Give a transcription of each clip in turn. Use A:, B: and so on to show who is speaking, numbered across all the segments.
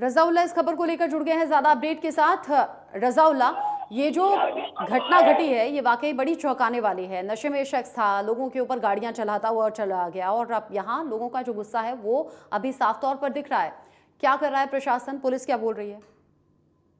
A: रज़ाउल्लाह इस खबर को लेकर जुड़ गए हैं ज्यादा अपडेट के साथ। रज़ाउल्लाह, ये जो घटना घटी है ये वाकई बड़ी चौंकाने वाली है। नशे में शख्स था, लोगों के ऊपर गाड़ियां चलाता हुआ चला गया और अब यहाँ लोगों का जो गुस्सा है वो अभी साफ तौर पर दिख रहा है। क्या कर रहा है प्रशासन, पुलिस क्या बोल रही है?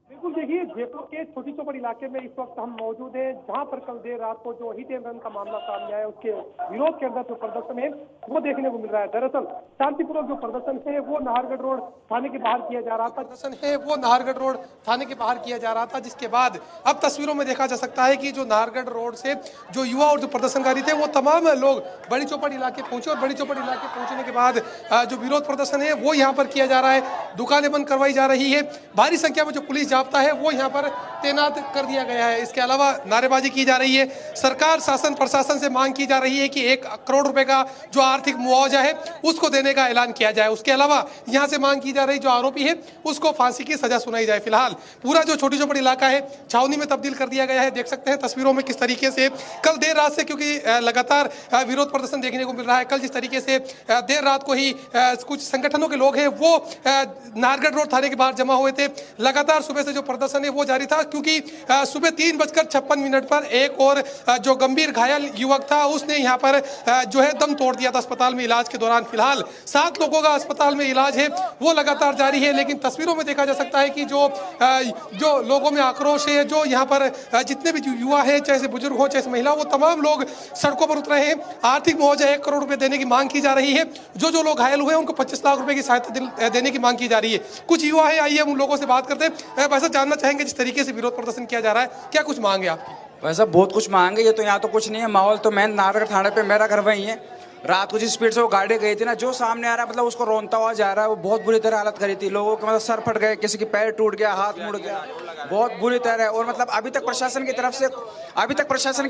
B: बिल्कुल, देखिए जयपुर के छोटी चौपड़ इलाके में इस वक्त हम मौजूद हैं, जहां पर कल देर रात को जो हिट एंड रन का मामला सामने आया उसके विरोध के अंदर जो प्रदर्शन है वो देखने को मिल रहा है। दरअसल शांतिपूर्वक जो प्रदर्शन है वो नाहरगढ़ रोड थाने के बाहर किया जा रहा था। प्रदर्शन है वो नाहरगढ़ रोड थाने के बाहर किया जा रहा था, जिसके बाद अब तस्वीरों में देखा जा सकता है कि जो नाहरगढ़ रोड से जो युवा और जो प्रदर्शनकारी थे वो तमाम लोग बड़ी चौपड़ इलाके पहुंचे और बड़ी चौपड़ इलाके पहुंचने के बाद जो विरोध प्रदर्शन है वो यहाँ पर किया जा रहा है। दुकानें बंद करवाई जा रही है, भारी संख्या में जो पुलिस जाब्ता है वो यहाँ पर तैनात कर दिया गया है। इसके अलावा नारेबाजी की जा रही है, सरकार शासन प्रशासन से मांग की जा रही है कि 1 करोड़ रुपए का जो आर्थिक मुआवजा है उसको देने का ऐलान किया जाए। उसके अलावा यहाँ से मांग की जा रही जो आरोपी है उसको फांसी की सजा सुनाई जाए। फिलहाल पूरा जो छोटी चौपड़ इलाका है छावनी में तब्दील कर दिया गया है। देख सकते हैं तस्वीरों में किस तरीके से कल देर रात से, क्योंकि लगातार विरोध प्रदर्शन देखने को मिल रहा है, कल जिस तरीके से देर रात को ही कुछ संगठनों के लोग हैं वो नाहरगढ़ रोड थाने के बाहर जमा हुए थे। लगातार सुबह से जो प्रदर्शन है वो जारी था, क्योंकि सुबह 3:56 पर एक और जो गंभीर घायल युवक था उसने यहाँ पर जो है दम तोड़ दिया था अस्पताल में इलाज के दौरान। फिलहाल 7 लोगों का अस्पताल में इलाज है वो लगातार जारी है, लेकिन तस्वीरों में देखा जा सकता है कि जो लोगों में आक्रोश है, जो यहाँ पर जितने भी युवा है, चाहे बुजुर्ग हो चाहे महिला, वो तमाम लोग सड़कों पर उतरे हैं। आर्थिक मुआवजा 1 करोड़ रुपए देने की मांग की जा रही है। जो लोग घायल हुए हैं उनको 25 लाख रुपए की सहायता देने की मांग की जा रही है। कुछ युवा है, आइए हम उन लोगों से बात करते हैं। वैसे जानना चाहेंगे जिस तरीके से विरोध प्रदर्शन किया जा रहा है क्या कुछ मांग है आपकी?
C: वैसा बहुत कुछ मांग है, ये तो यहाँ तो कुछ नहीं है। माहौल तो मैं नाहरगढ़ थाने पे, मेरा घर वहीं है। रात को जिस स्पीड से वो गाड़ी गई थी ना, जो सामने आ रहा है मतलब उसको रोनता हुआ जा रहा है। वो बहुत बुरी तरह हालत करी थी लोगों के, मतलब सर फट गए, किसी की पैर टूट गया, हाथ मुड़ गया, बहुत बुरी तरह। और मतलब अभी तक प्रशासन की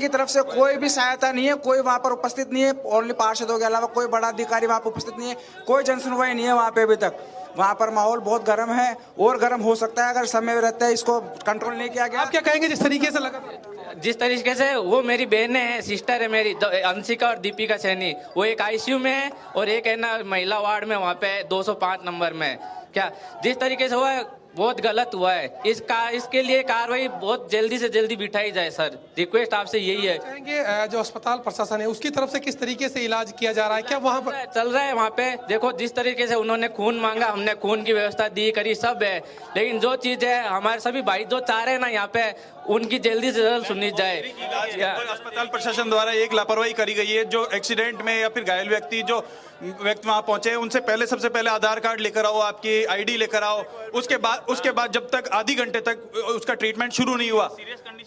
C: तरफ से कोई भी सहायता नहीं है, कोई वहाँ पर उपस्थित नहीं है। ओनली पार्षदों के अलावा कोई बड़ा अधिकारी वहाँ पर उपस्थित नहीं है, कोई जनसुनवाई नहीं है वहाँ पे अभी तक। वहाँ पर माहौल बहुत गर्म है और गर्म हो सकता है अगर समय रहता है इसको कंट्रोल नहीं किया गया।
B: आप क्या कहेंगे जिस तरीके से लगा?
D: जिस तरीके से वो मेरी बहनें हैं, सिस्टर है मेरी अंशिका और दीपिका सैनी, वो एक आईसीयू में है और एक है ना महिला वार्ड में, वहाँ पे 205 नंबर में। क्या जिस तरीके से हुआ है बहुत गलत हुआ है। इसके लिए कार्रवाई बहुत जल्दी से जल्दी बिठाई जाए सर, रिक्वेस्ट आपसे यही है।
B: चाहेंगे जो अस्पताल प्रशासन है उसकी तरफ से किस तरीके से इलाज किया जा रहा है, क्या वहाँ पर
D: चल रहा है? वहाँ पे देखो जिस तरीके से उन्होंने खून मांगा, हमने खून की व्यवस्था दी करी सब है, लेकिन जो चीज है हमारे सभी भाई जो चाह रहे हैं ना यहाँ पे, उनकी जल्दी से जल्द सुनी जाए।
E: अस्पताल प्रशासन द्वारा एक लापरवाही करी गई है। जो एक्सीडेंट में या फिर घायल व्यक्ति वहां पहुंचे, उनसे पहले सबसे पहले आधार कार्ड लेकर आओ, आपकी आईडी लेकर आओ। उसके बाद जब तक आधी घंटे तक उसका ट्रीटमेंट शुरू नहीं हुआ,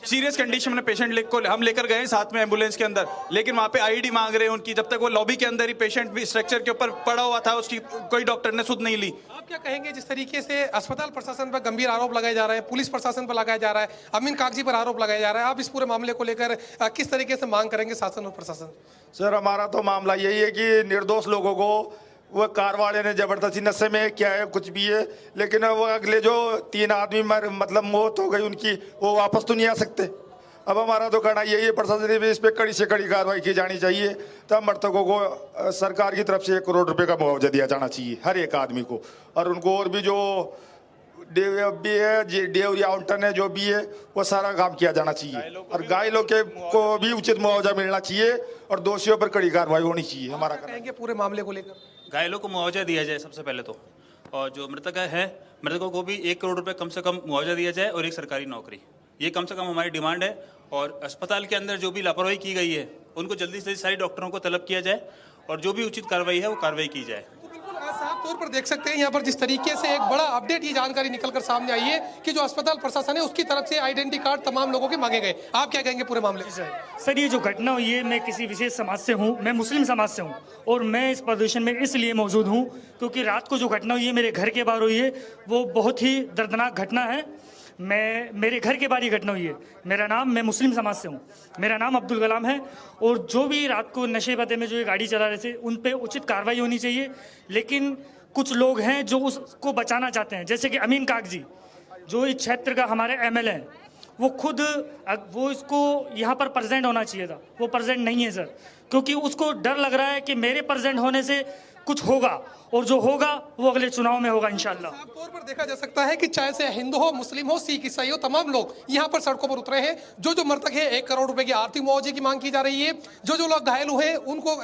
E: सीरियस कंडीशन में पेशेंट को हम लेकर गए साथ में एम्बुलेंस के अंदर, लेकिन वहां पे आईडी मांग रहे हैं उनकी। जब तक वो लॉबी के अंदर ही पेशेंट भी स्ट्रक्चर के ऊपर पड़ा हुआ था, उसकी कोई डॉक्टर ने सुध नहीं ली।
B: आप क्या कहेंगे जिस तरीके से अस्पताल प्रशासन पर गंभीर आरोप लगाए जा रहे हैं, पुलिस प्रशासन पर लगाया जा रहा है, अमीन कागजी पर आरोप लगाया जा रहा है, आप इस पूरे मामले को लेकर किस तरीके से मांग करेंगे शासन और प्रशासन?
F: सर, हमारा तो मामला यही है कि निर्दोष लोगों को वो कार वाले ने जबरदस्ती नशे में क्या है कुछ भी है, लेकिन वो अगले जो 3 आदमी मतलब मौत हो गई उनकी, वो वापस तो नहीं आ सकते। अब हमारा तो कहना यही है प्रशासन इस पर कड़ी से कड़ी कार्रवाई की जानी चाहिए। तब मृतकों को सरकार की तरफ से 1 करोड़ रुपए का मुआवजा दिया जाना चाहिए हर एक आदमी को। और उनको और भी जो डेवरी आउंटन है जो भी है वो सारा काम किया जाना चाहिए। और घायलों को भी उचित मुआवजा मिलना चाहिए और दोषियों पर कड़ी कार्रवाई होनी चाहिए। हमारा
B: कहेंगे पूरे मामले को लेकर
E: घायलों को मुआवजा दिया जाए सबसे पहले तो, और जो मृतक है मृतकों को भी 1 करोड़ रुपए कम से कम मुआवजा दिया जाए और एक सरकारी नौकरी, ये कम से कम हमारी डिमांड है। और अस्पताल के अंदर जो भी लापरवाही की गई है उनको जल्दी से सारी डॉक्टरों को तलब किया जाए और जो भी उचित कार्रवाई है वो कार्रवाई की जाए।
B: साफ तौर पर देख सकते हैं यहाँ पर जिस तरीके से एक बड़ा अपडेट ये जानकारी निकलकर सामने आई है कि जो अस्पताल प्रशासन है उसकी तरफ से आइडेंटिटी कार्ड तमाम लोगों के मांगे गए। आप क्या कहेंगे पूरे मामले?
G: सर, ये जो घटना हुई है, मैं किसी विशेष समाज से हूँ, मैं मुस्लिम समाज से हूँ और मैं इस प्रदर्शन में इसलिए मौजूद हूँ क्योंकि रात को जो घटना हुई है मेरे घर के बाहर हुई है, वो बहुत ही दर्दनाक घटना है। मेरे घर के बाहर ही घटना हुई है। मैं मुस्लिम समाज से हूँ, मेरा नाम अब्दुल कलाम है। और जो भी रात को नशे पते में जो ये गाड़ी चला रहे थे उन पे उचित कार्रवाई होनी चाहिए, लेकिन कुछ लोग हैं जो उसको बचाना चाहते हैं, जैसे कि अमीन कागजी जो इस क्षेत्र का हमारे एमएलए हैं, वो इसको यहाँ पर प्रेजेंट होना चाहिए था, वो प्रेजेंट नहीं है सर, क्योंकि उसको डर लग रहा है कि मेरे प्रेजेंट होने से कुछ होगा, और जो होगा वो अगले चुनाव में होगा इंशाल्लाह।
B: साफ तौर पर देखा जा सकता है कि चाहे से हिंदू हो, मुस्लिम हो, सिख ईसाई हो, तमाम लोग यहाँ पर सड़कों पर उतरे हैं। जो मृतक है 1 करोड़ रुपए की आर्थिक मुआवजे की मांग की जा रही है। जो लोग घायल हुए हैं उनको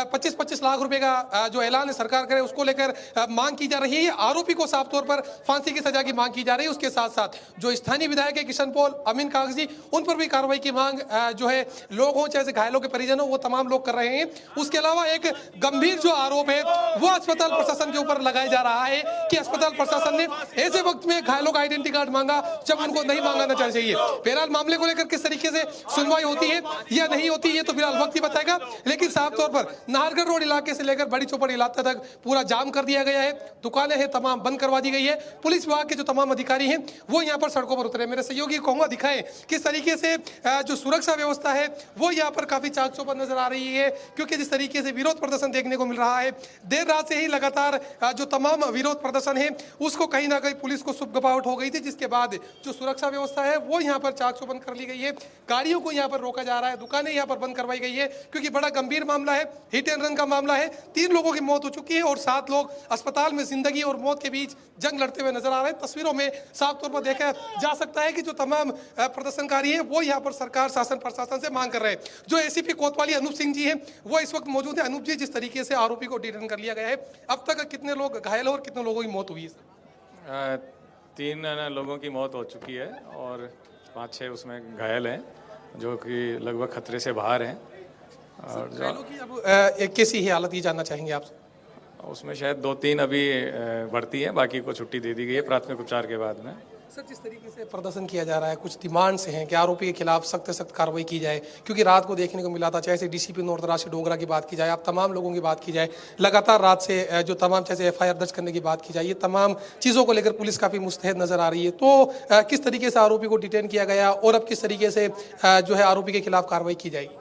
B: 25-25 लाख रुपए का जो ऐलान है सरकार करे उसको लेकर मांग की जा रही है। आरोपी को साफ तौर पर फांसी की सजा की मांग की जा रही है। उसके साथ साथ जो स्थानीय विधायक है किशन पॉल, अमीन कागजी, उन पर भी कार्रवाई की मांग जो है लोग हों चाहे घायलों के परिजन हो वो तमाम लोग कर रहे हैं। उसके अलावा एक गंभीर जो आरोप है वो अस्पताल प्रशासन के ऊपर लगाया जा रहा है कि अस्पताल प्रशासन ने ऐसे वक्त में घायलों का आइडेंटिटी कार्ड मांगा जब उनको नहीं मांगना चाहिए। फिलहाल मामले को लेकर किस तरीके से सुनवाई होती है या नहीं होती है तो फिलहाल वक्त ही बताएगा। लेकिन साफ तौर पर नाहरगढ़ रोड इलाके से लेकर बड़ी चौपड़ इलाके तक पूरा जाम कर दिया गया है। दुकानें हैं तमाम बंद करवा दी गई है। पुलिस विभाग के जो तमाम अधिकारी हैं वो यहाँ पर सड़कों पर उतरे। मेरे सहयोगी कहूंगा दिखाएं किस तरीके से जो सुरक्षा व्यवस्था है वो यहाँ पर काफी चाक चौबंद नजर आ रही है, क्योंकि जिस तरीके से विरोध प्रदर्शन देखने को मिल रहा है देर रात से ही लगातार जो तमाम विरोध प्रदर्शन है उसको कहीं ना कहीं पुलिस को सुबगपाहट हो गई थी, जिसके बाद जो सुरक्षा व्यवस्था है वो यहाँ पर चाक चौबंद कर ली गई है। गाड़ियों को यहाँ पर रोका जा रहा है, दुकानें यहाँ पर बंद करवाई गई है, क्योंकि बड़ा गंभीर मामला है। हिट एंड रन का मामला है। 3 लोगों की मौत हो चुकी है और 7 लोग अस्पताल में जिंदगी और मौत के बीच जंग लड़ते हुए नजर आ रहे हैं। तस्वीरों में साफ तौर पर देखा जा सकता है कि जो तमाम प्रदर्शनकारी है वो यहाँ पर सरकार शासन प्रशासन से मांग कर रहे हैं। जो एसीपी कोतवाली अनूप सिंह जी हैं वो इस वक्त मौजूद है। अनूप जी, जिस तरीके से आरोपी को डिटेन कर लिया गया है, अब तक कितने लोग घायल और कितने लोगों की मौत हुई है?
H: 3 लोगों की मौत हो चुकी है और 5-6 उसमें घायल हैं जो कि लगभग खतरे से बाहर हैं। और जो
B: घायलों की अब कैसी है हालत ये जानना चाहेंगे आपसे।
H: उसमें शायद 2-3 अभी भर्ती हैं, बाकी को छुट्टी दे दी गई है प्राथमिक उपचार के बाद में।
B: सर, जिस तरीके से प्रदर्शन किया जा रहा है कुछ डिमांड्स हैं कि आरोपी के खिलाफ सख्त से सख्त कार्रवाई की जाए, क्योंकि रात को देखने को मिला था चाहे डीसीपी नॉर्थ राशि डोगरा की बात की जाए, आप तमाम लोगों की बात की जाए, लगातार रात से जो तमाम जैसे एफआईआर दर्ज करने की बात की जाए, ये तमाम चीज़ों को लेकर पुलिस काफ़ी मुस्तैद नजर आ रही है। तो किस तरीके से आरोपी को डिटेन किया गया और अब किस तरीके से जो है आरोपी के खिलाफ कार्रवाई की जाएगी?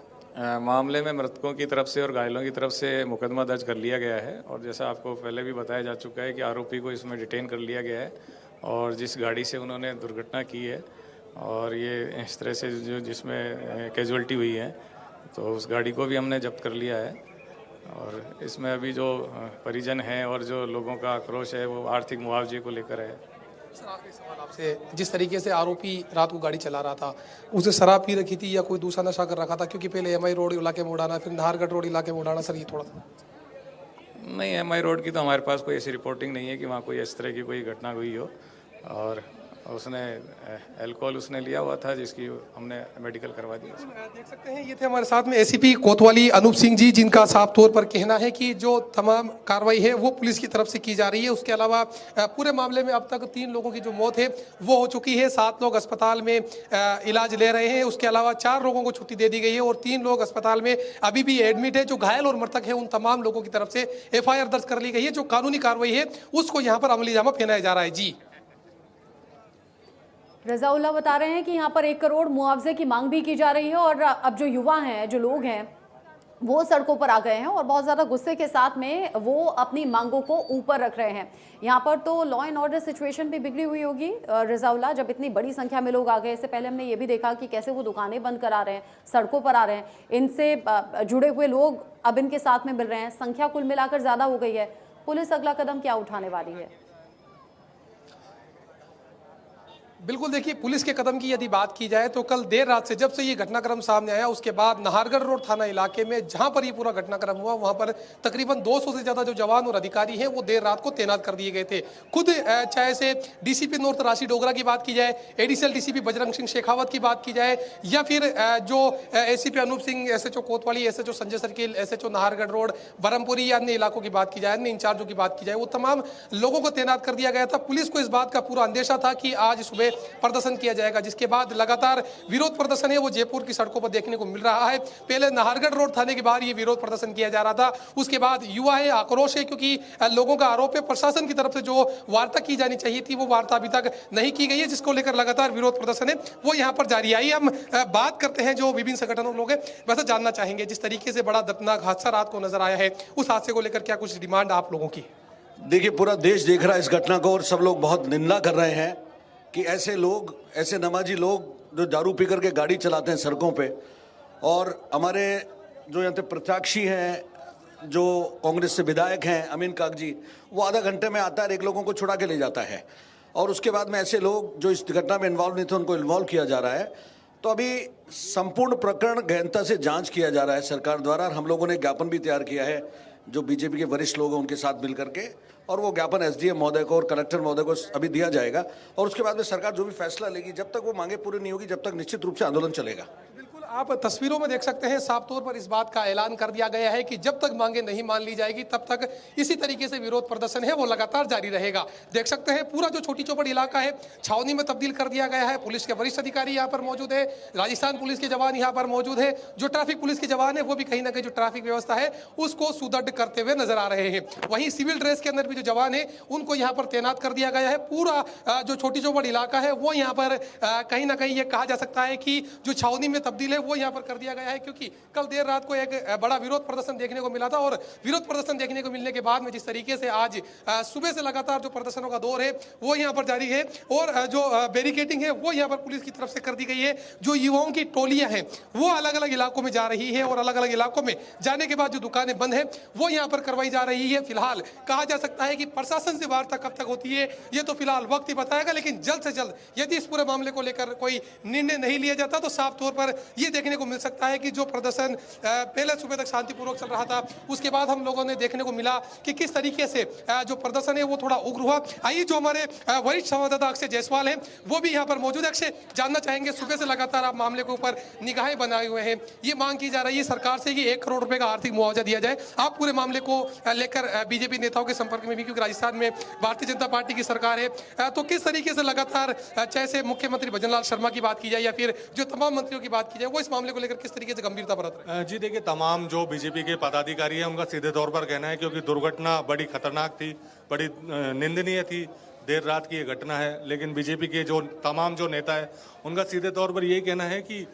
H: मामले में मृतकों की तरफ से और घायलों की तरफ से मुकदमा दर्ज कर लिया गया है और जैसा आपको पहले भी बताया जा चुका है कि आरोपी को इसमें डिटेन कर लिया गया है और जिस गाड़ी से उन्होंने दुर्घटना की है और ये इस तरह से जो जिसमें कैजुअल्टी हुई है तो उस गाड़ी को भी हमने जब्त कर लिया है। और इसमें अभी जो परिजन हैं और जो लोगों का आक्रोश है वो आर्थिक मुआवजे को लेकर है।
B: सर, आखिरी सवाल आपसे, जिस तरीके से आरोपी रात को गाड़ी चला रहा था उसे शराब पी रखी थी या कोई दूसरा नशा कर रखा था? क्योंकि पहले एमआई रोड इलाके में उड़ाना, फिर नाहरगढ़ रोड इलाके में उड़ाना, सर ये थोड़ा सा
H: नहीं, एमआई रोड की तो हमारे पास कोई ऐसी रिपोर्टिंग नहीं है कि वहाँ कोई इस तरह की कोई घटना हुई हो। और उसने अल्कोहल उसने लिया हुआ था जिसकी हमने मेडिकल करवा दिया।
B: देख सकते हैं ये थे हमारे साथ में एसीपी कोतवाली अनूप सिंह जी, जिनका साफ तौर पर कहना है कि जो तमाम कार्रवाई है वो पुलिस की तरफ से की जा रही है। उसके अलावा पूरे मामले में अब तक 3 लोगों की जो मौत है वो हो चुकी है, 7 लोग अस्पताल में इलाज ले रहे हैं। उसके अलावा 4 लोगों को छुट्टी दे दी गई है और 3 लोग अस्पताल में अभी भी एडमिट है। जो घायल और मृतक है उन तमाम लोगों की तरफ से एफआईआर दर्ज कर ली गई है। जो कानूनी कार्रवाई है उसको यहाँ पर अमली जामा पहनाया जा रहा है। जी,
A: रज़ाउल्लाह बता रहे हैं कि यहाँ पर 1 करोड़ मुआवजे की मांग भी की जा रही है और अब जो युवा हैं, जो लोग हैं वो सड़कों पर आ गए हैं और बहुत ज़्यादा गुस्से के साथ में वो अपनी मांगों को ऊपर रख रहे हैं। यहाँ पर तो लॉ एंड ऑर्डर सिचुएशन भी बिगड़ी हुई होगी रज़ाउल्लाह, जब इतनी बड़ी संख्या में लोग आ गए। इससे पहले हमने ये भी देखा कि कैसे वो दुकानें बंद करा रहे हैं, सड़कों पर आ रहे हैं, इनसे जुड़े हुए लोग अब इनके साथ में मिल रहे हैं। संख्या कुल मिलाकर ज़्यादा हो गई है। पुलिस अगला कदम क्या उठाने वाली है?
B: बिल्कुल, देखिए पुलिस के कदम की यदि बात की जाए तो कल देर रात से जब से ये घटनाक्रम सामने आया उसके बाद नाहरगढ़ रोड थाना इलाके में जहां पर ये पूरा घटनाक्रम हुआ वहां पर तकरीबन 200 से ज्यादा जो जवान और अधिकारी हैं वो देर रात को तैनात कर दिए गए थे। खुद चाहे से डीसीपी नॉर्थ राशि डोगरा की बात की जाए, एडिशनल डीसीपी बजरंग सिंह शेखावत की बात की जाए, या फिर जो ACP Anup Singh, SHO Kotwali, SHO Sanjay circle, SHO Nahargarh road, Brahmpuri या अन्य इलाकों की बात की जाए, अन्य इंचार्जों की बात की जाए, वो तमाम लोगों को तैनात कर दिया गया था। पुलिस को इस बात का पूरा अंदेशा था कि आज सुबह प्रदर्शन किया जाएगा, जिसके बाद लगातार विरोध प्रदर्शन है वो जयपुर की सड़कों पर देखने को मिल रहा है। पहले नाहरगढ़ रोड थाने के बाहर ये विरोध प्रदर्शन किया जा रहा था, उसके बाद युवा है, आक्रोश है, क्योंकि लोगों का आरोप है प्रशासन की तरफ से जो वार्ता की जानी चाहिए थी वो वार्ता अभी तक नहीं की गई है, जिसको लेकर लगातार विरोध प्रदर्शन है वो यहाँ पर जारी है। हम बात करते हैं जो विभिन्न संगठनों लोग हैं, वैसे जानना चाहेंगे जिस तरीके से बड़ा दर्दनाक हादसा रात को नजर आया है उस हादसे को लेकर क्या कुछ डिमांड आप लोगों की?
I: देखिए, पूरा देश देख रहा है इस घटना को और सब लोग बहुत निंदा कर रहे हैं कि ऐसे लोग, ऐसे नमाजी लोग जो दारू पी करके गाड़ी चलाते हैं सड़कों पे। और हमारे जो यहाँ पे प्रत्याशी हैं जो कांग्रेस से विधायक हैं अमीन कागजी, वो आधा घंटे में आता है, एक लोगों को छुड़ा के ले जाता है और उसके बाद में ऐसे लोग जो इस घटना में इन्वॉल्व नहीं थे उनको इन्वॉल्व किया जा रहा है। तो अभी संपूर्ण प्रकरण गहनता से जांच किया जा रहा है सरकार द्वारा, और हम लोगों ने ज्ञापन भी तैयार किया है जो बीजेपी के वरिष्ठ लोग हैं उनके साथ मिलकर के, और वो ज्ञापन एसडीएम महोदय को और कलेक्टर महोदय को अभी दिया जाएगा और उसके बाद में सरकार जो भी फैसला लेगी, जब तक वो मांगे पूरी नहीं होगी तब तक निश्चित रूप से आंदोलन चलेगा।
J: बिल्कुल, आप तस्वीरों में देख सकते हैं, साफ तौर पर इस बात का ऐलान कर दिया गया है कि जब तक मांगे नहीं मान ली जाएगी तब तक इसी तरीके से विरोध प्रदर्शन है वो लगातार जारी रहेगा। देख सकते हैं पूरा जो छोटी चौपड़ इलाका है छावनी में तब्दील कर दिया गया है। पुलिस के वरिष्ठ अधिकारी यहाँ पर मौजूद है, राजस्थान पुलिस के जवान यहाँ पर मौजूद है, जो ट्रैफिक पुलिस के जवान है वो भी कहीं ना कहीं जो ट्रैफिक व्यवस्था है उसको सुदृढ़ करते हुए नजर आ रहे हैं। वहीं सिविल ड्रेस के अंदर भी जो जवान है उनको यहाँ पर तैनात कर दिया गया है। पूरा जो छोटी चौपड़ इलाका है वो यहाँ पर कहीं ना कहीं ये कहा जा सकता है कि जो छावनी में तब्दील है वो यहाँ पर कर दिया गया है, क्योंकि कल देर रात को एक बड़ा विरोध प्रदर्शन देखने को मिला था और विरोध प्रदर्शन देखने को मिलने के बाद में जिस तरीके से आज सुबह से लगातार जो प्रदर्शनों का दौर है वो यहाँ पर जारी है और जो बैरिकेडिंग है वो यहाँ पर पुलिस की तरफ से कर दी गई है। जो युवाओं की टोलियां हैं वो अलग अलग इलाकों में जा रही है और अलग अलग इलाकों में जाने के बाद जो दुकानें बंद है वो यहाँ पर करवाई जा रही है। फिलहाल कहा जा सकता है कि प्रशासन से वार्ता कब तक होती है ये तो फिलहाल वक्त ही बताएगा, लेकिन जल्द से जल्द यदि इस पूरे मामले को लेकर कोई निर्णय नहीं लिया जाता तो साफ तौर पर यह देखने को मिल सकता है कि जो प्रदर्शन पहले सुबह तक शांतिपूर्वक चल रहा था उसके बाद हम लोगों ने देखने को मिला कि किस तरीके से जो प्रदर्शन है वो थोड़ा उग्र हुआ। आइए जो हमारे वरिष्ठ संवाददाता अक्षय जायसवाल हैं वो भी यहाँ पर मौजूद है। अक्षय, जानना चाहेंगे, सुबह से लगातार आप मामले के ऊपर निगाहें बनाए हुए हैं, ये मांग की जा रही है सरकार से कि 1 करोड़ रुपए का आर्थिक मुआवजा दिया जाए। आप पूरे मामले को लेकर बीजेपी नेताओं के संपर्क में भी, क्योंकि राजस्थान में भारतीय जनता पार्टी की सरकार है, तो किस तरीके से लगातार चाहे से मुख्यमंत्री भजनलाल शर्मा की बात की जाए या फिर जो तमाम मंत्रियों की बात की जाए वो इस मामले को लेकर किस तरीके से गंभीरता बरत रहे हैं?
K: जी देखिए, तमाम जो बीजेपी के पदाधिकारी हैं उनका सीधे तौर पर कहना है क्योंकि दुर्घटना बड़ी खतरनाक थी, बड़ी निंदनीय थी, देर रात की ये घटना है, लेकिन बीजेपी के जो तमाम जो नेता है उनका सीधे तौर पर यही कहना है कि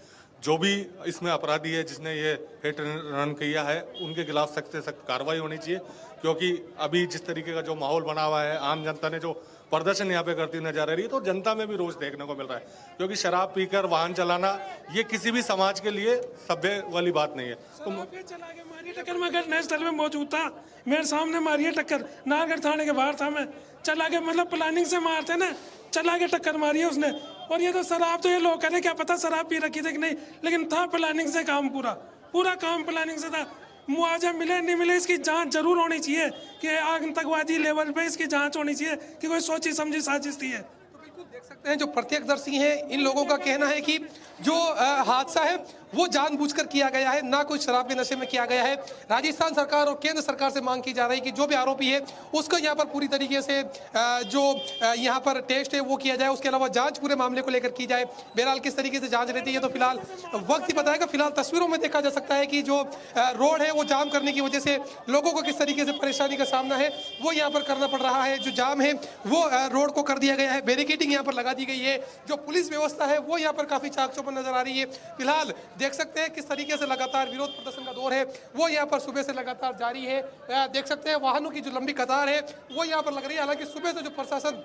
K: जो भी इसमें अपराधी है जिसने ये हिट रन किया है उनके खिलाफ सख्त से सख्त कार्रवाई होनी चाहिए, क्योंकि अभी जिस तरीके का जो माहौल बना हुआ है, आम जनता ने जो प्रदर्शन यहाँ पे करती नजर आ रही है तो जनता में भी रोष देखने को मिल रहा है, क्योंकि शराब पीकर वाहन चलाना ये किसी भी समाज के लिए सभ्य वाली बात नहीं है। तो
L: चला के मारी टक्कर, मैं घटना स्थल में मौजूद था, मेरे सामने मारी है टक्कर, नागढ़ थाने के बाहर था मैं, चला के मतलब प्लानिंग से मारते ना, चला के टक्कर मारी है उसने। और ये तो शराब, तो ये लोग कह रहे क्या पता शराब पी रखी थी कि नहीं, लेकिन था प्लानिंग से काम, पूरा काम प्लानिंग से था। मुआवजा मिले नहीं मिले इसकी जांच जरूर होनी चाहिए कि आतंकवादी लेवल पे इसकी जांच होनी चाहिए कि कोई सोची समझी साजिश थी है।
J: तो बिल्कुल देख सकते हैं जो प्रत्यक्षदर्शी हैं इन लोगों का कहना है कि जो हादसा है वो जानबूझकर किया गया है, ना कोई शराब के नशे में किया गया है। राजस्थान सरकार और केंद्र सरकार से मांग की जा रही है कि जो भी आरोपी है उसको यहाँ पर पूरी तरीके से जो यहाँ पर टेस्ट है वो किया जाए, उसके अलावा जांच पूरे मामले को लेकर की जाए। बहरहाल किस तरीके से जांच रहती है तो फिलहाल वक्त ही बताएगा। फिलहाल तस्वीरों में देखा जा सकता है कि जो रोड है वो जाम करने की वजह से लोगों को किस तरीके से परेशानी का सामना है वो यहाँ पर करना पड़ रहा है। जो जाम है वो रोड को कर दिया गया है, बैरिकेडिंग यहाँ पर लगा दी गई है, जो पुलिस व्यवस्था है वो यहाँ पर काफी चाक चौबंद नजर आ रही है। फिलहाल देख सकते हैं किस तरीके से लगातार विरोध प्रदर्शन का दौर है वो यहाँ पर सुबह से लगातार जारी है। देख सकते हैं वाहनों की जो लंबी कतार है वो यहाँ पर लग रही है। हालांकि सुबह से जो प्रशासन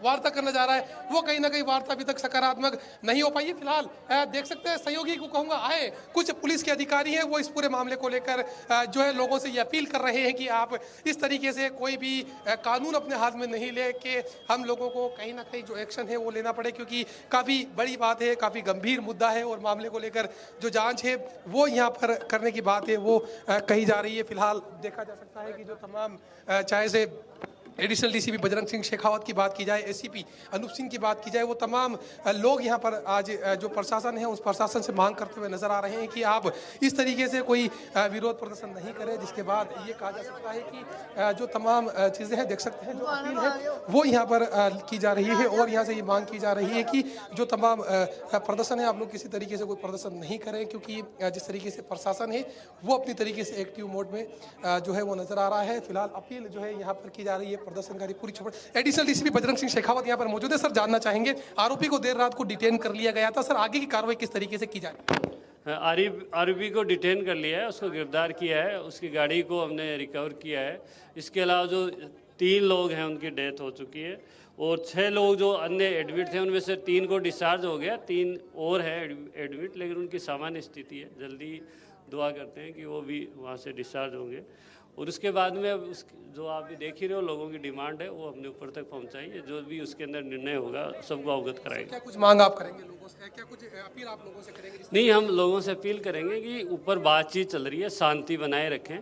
J: वार्ता करने जा रहा है वो कहीं ना कहीं वार्ता अभी तक सकारात्मक नहीं हो पाई है। फिलहाल देख सकते हैं सहयोगी को कहूँगा आए कुछ पुलिस के अधिकारी हैं वो इस पूरे मामले को लेकर जो है लोगों से ये अपील कर रहे हैं कि आप इस तरीके से कोई भी कानून अपने हाथ में नहीं ले के हम लोगों को कहीं ना कहीं जो एक्शन है वो लेना पड़े, क्योंकि काफ़ी बड़ी बात है, काफ़ी गंभीर मुद्दा है और मामले को लेकर जो जाँच है वो यहाँ पर करने की बात है वो कही जा रही है। फिलहाल देखा जा सकता है कि जो तमाम चाहे से एडिशनल डीसीपी बजरंग सिंह शेखावत की बात की जाए, एसीपी अनूप सिंह की बात की जाए, वो तमाम लोग यहाँ पर आज जो प्रशासन है उस प्रशासन से मांग करते हुए नजर आ रहे हैं कि आप इस तरीके से कोई विरोध प्रदर्शन नहीं करें, जिसके बाद ये कहा जा सकता है कि जो तमाम चीज़ें हैं देख सकते हैं जो अपील है वो यहाँ पर की जा रही है और यहाँ से ये मांग की जा रही है कि जो तमाम प्रदर्शन है आप लोग किसी तरीके से कोई प्रदर्शन नहीं करें, क्योंकि जिस तरीके से प्रशासन है वो अपनी तरीके से एक्टिव मोड में जो है वो नजर आ रहा है। फिलहाल अपील जो है यहाँ पर की जा रही है प्रदर्शनकारी पूरी छपड़। एडिशनल डीसीपी बजरंग सिंह शेखावत यहाँ पर मौजूद है। सर, जानना चाहेंगे, आरोपी को देर रात को डिटेन कर लिया गया था, सर आगे की कार्रवाई किस तरीके से की जा रही है?
M: आरोपी को डिटेन कर लिया है, उसको गिरफ्तार किया है, उसकी गाड़ी को हमने रिकवर किया है। इसके अलावा जो 3 लोग हैं उनकी डेथ हो चुकी है और 6 लोग जो अन्य एडमिट थे उनमें से 3 को डिस्चार्ज हो गया, 3 और हैं एडमिट, लेकिन उनकी सामान्य स्थिति है। जल्दी दुआ करते हैं कि वो भी वहाँ से डिस्चार्ज होंगे। और उसके बाद में अब उस जो आप भी देख ही रहे हो, लोगों की डिमांड है वो हमने ऊपर तक पहुंचाई है। जो भी उसके अंदर निर्णय होगा सबको अवगत कराएंगे।
J: क्या कुछ मांग आप करेंगे लोगों से, क्या कुछ अपील आप लोगों से करेंगे?
M: नहीं, हम लोगों से अपील करेंगे कि ऊपर बातचीत चल रही है, शांति बनाए रखें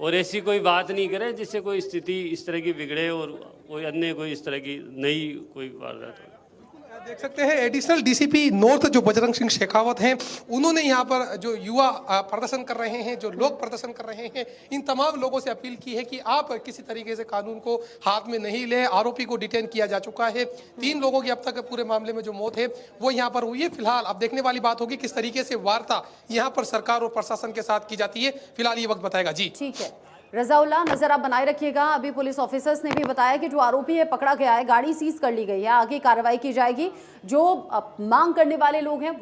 M: और ऐसी कोई बात नहीं करें जिससे कोई स्थिति इस तरह की बिगड़े और कोई अन्य कोई इस तरह की नई कोई वारदात हो।
J: देख सकते हैं एडिशनल डीसीपी नॉर्थ जो बजरंग सिंह शेखावत हैं, उन्होंने यहाँ पर जो युवा प्रदर्शन कर रहे हैं, जो लोग प्रदर्शन कर रहे हैं, इन तमाम लोगों से अपील की है कि आप किसी तरीके से कानून को हाथ में नहीं ले। आरोपी को डिटेन किया जा चुका है। 3 लोगों की अब तक पूरे मामले में जो मौत है वो यहाँ पर हुई है। फिलहाल अब देखने वाली बात होगी किस तरीके से वार्ता यहाँ पर सरकार और प्रशासन के साथ की जाती है। फिलहाल ये वक्त बताएगा। जी
A: ठीक है रजाउल्ला, नजर आप बनाए रखिएगा। अभी पुलिस ऑफिसर्स ने भी बताया कि जो आरोपी है पकड़ा गया है, गाड़ी सीज कर ली गई है, आगे कार्रवाई की जाएगी। जो मांग करने वाले लोग हैं